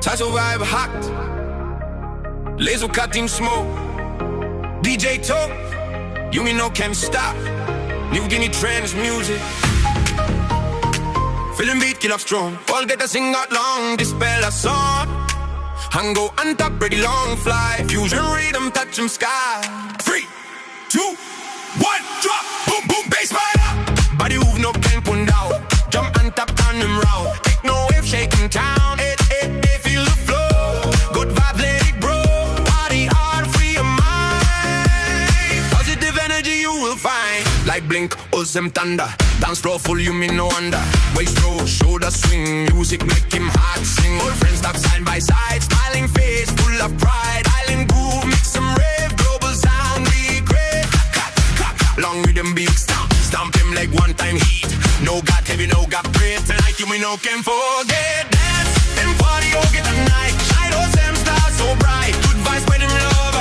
Tazo vibe hot, laser cutting smoke. DJ Toe, you me no can't stop. Niugini trance music. Feeling beat kill up strong. All get a sing out long, dispel a song. Hang go on top pretty long fly. Fusion rhythm touch 'em sky. 3, 2, 1, drop, boom boom bass right up. Body move no can put down. Jump on top on them round. Take no wave shaking town. Feel the flow. Good vibe let it bro. Body hard free your mind. Positive energy you will find. Like blink or some thunder. Dance floor full you mean no wonder. Waist roll, shoulder swing. Music make him heart sing. All friends stop side by side. Smiling face full of pride. Island groove mix some rave. Global sound we great. Long rhythm beat. Stomp him like one time heat. No got heavy, no got great. Tonight you me no can forget. Dance and party all get a night. Shine those them stars so bright. Good vibes spread him love.